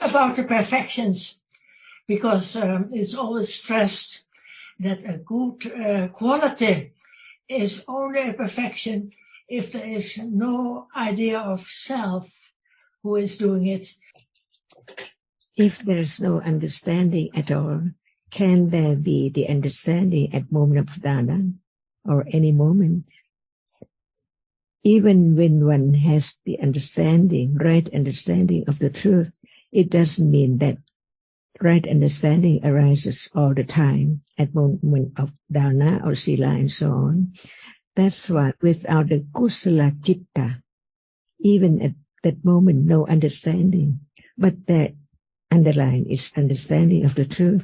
about the perfections, because it's always stressed that a good quality is only a perfection if there is no idea of self who is doing it. If there is no understanding at all, can there be the understanding at moment of dana or any moment? Even when one has the understanding, right understanding of the truth, it doesn't mean that right understanding arises all the time at moment of dana or sila and so on. That's why without the kusala citta, even at that moment, no understanding, but that underlying is understanding of the truth,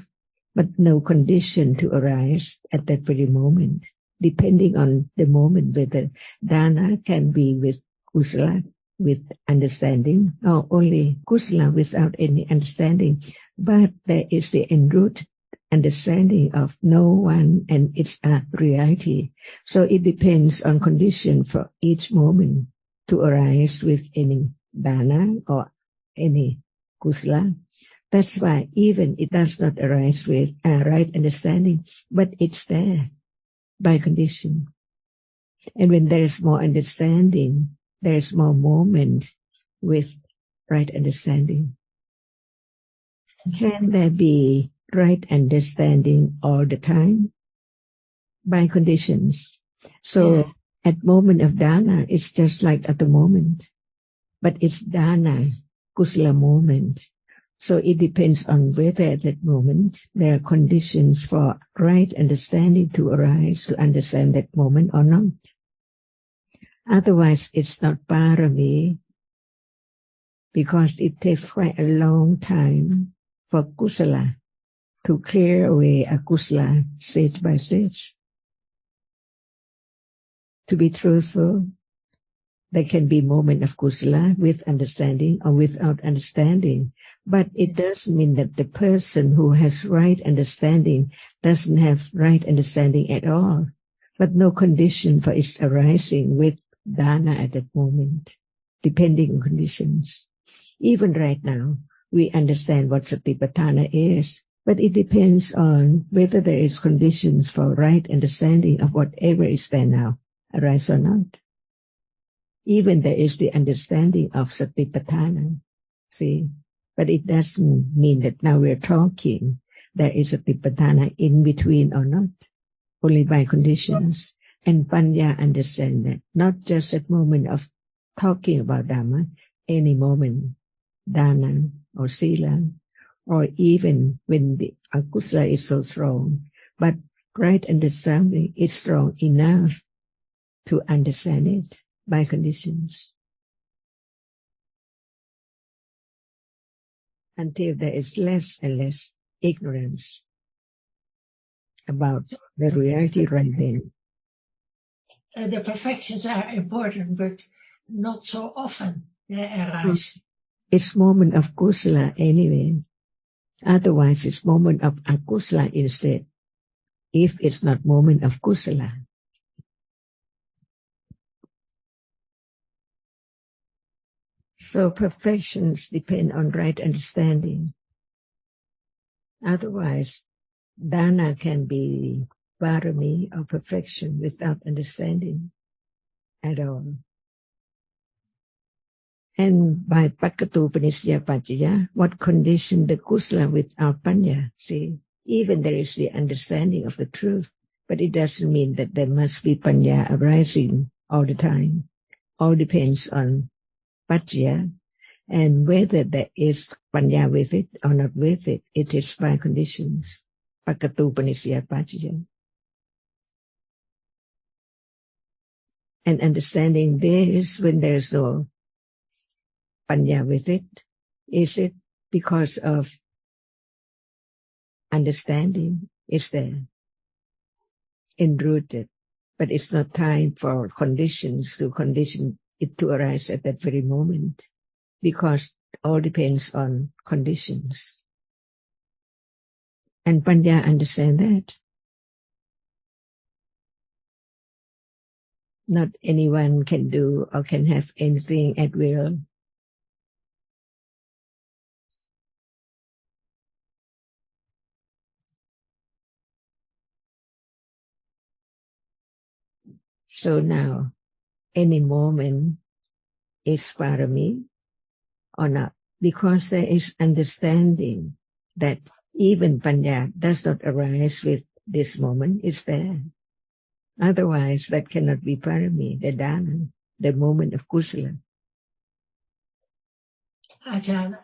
but no condition to arise at that very moment, depending on the moment whether dana can be with kusala, with understanding, or only kusala without any understanding. But there is the enrooted understanding of no one and it's a reality. So it depends on condition for each moment to arise with any dana or any kusala. That's why even it does not arise with a right understanding, but it's there by condition. And when there is more understanding, there is more moment with right understanding. Can there be right understanding all the time? By conditions. So at moment of dana, it's just like at the moment, but it's dana, kusala moment. So it depends on whether at that moment there are conditions for right understanding to arise to understand that moment or not. Otherwise, it's not parami, because it takes quite a long time for kusala to clear away akusala stage by stage. To be truthful, there can be moment of kusala with understanding or without understanding, but it doesn't mean that the person who has right understanding doesn't have right understanding at all, but no condition for its arising with dana at that moment, depending on conditions. Even right now, we understand what satipatthana is, but it depends on whether there is conditions for right understanding of whatever is there now, arise or not. Even there is the understanding of satipatthana, see, but it doesn't mean that now we're talking, there is satipatthana in between or not, only by conditions. And Panya understand that, not just at moment of talking about Dhamma, any moment, dana or sila, or even when the akusala is so strong, but right understanding is strong enough to understand it by conditions. Until there is less and less ignorance about the reality right then. The perfections are important, but not so often they arise. It's moment of kusala anyway. Otherwise, it's moment of akusala instead, if it's not moment of kusala. So perfections depend on right understanding. Otherwise, dana can be parami or perfection without understanding at all. And by pakatu panisya pacaya, what condition the kusala without panya? See, even there is the understanding of the truth, but it doesn't mean that there must be panya arising all the time. All depends on pacaya, and whether there is panya with it or not with it, it is by conditions. Pakatu panisya pacaya. And understanding this when there is no panya with it, is it because of understanding is there, enrooted, but it's not time for conditions to condition it to arise at that very moment, because all depends on conditions. And Panya understand that. Not anyone can do or can have anything at will. So now, any moment is parami or not, because there is understanding that even panya does not arise with this moment, is there. Otherwise, that cannot be parami, the Dhamma, the moment of kusala. Ajahn,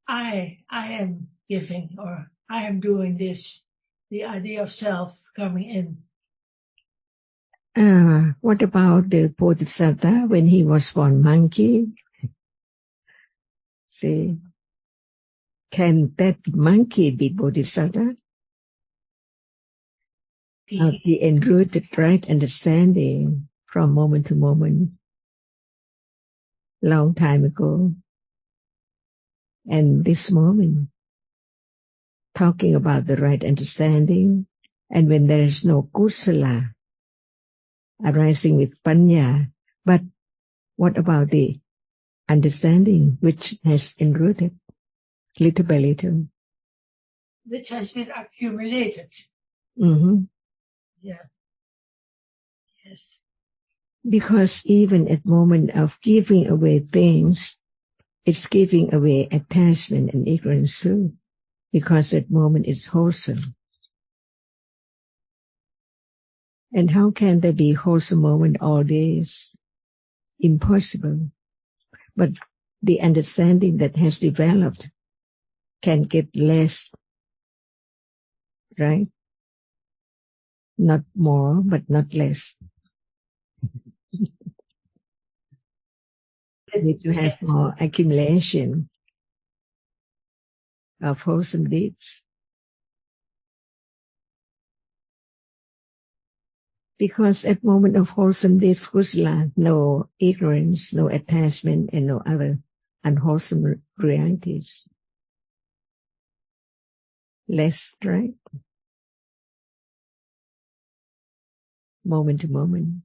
I am giving, or I am doing this, the idea of self coming in. What about the Bodhisattva when he was born monkey? See, can that monkey be Bodhisattva? The enrooted right understanding from moment to moment, long time ago. And this moment, talking about the right understanding, and when there is no kusala arising with panya, but what about the understanding which has enrooted little by little? Which has been accumulated. Mm-hmm. Yeah. Yes. Because even at moment of giving away things, it's giving away attachment and ignorance too, because that moment is wholesome. And how can there be wholesome moment all days? Impossible. But the understanding that has developed can get less, right? Not more, but not less. We need to have more accumulation of wholesome deeds. Because at moment of wholesome deeds, kusala, no ignorance, no attachment, and no other unwholesome realities. Less, right? Moment to moment.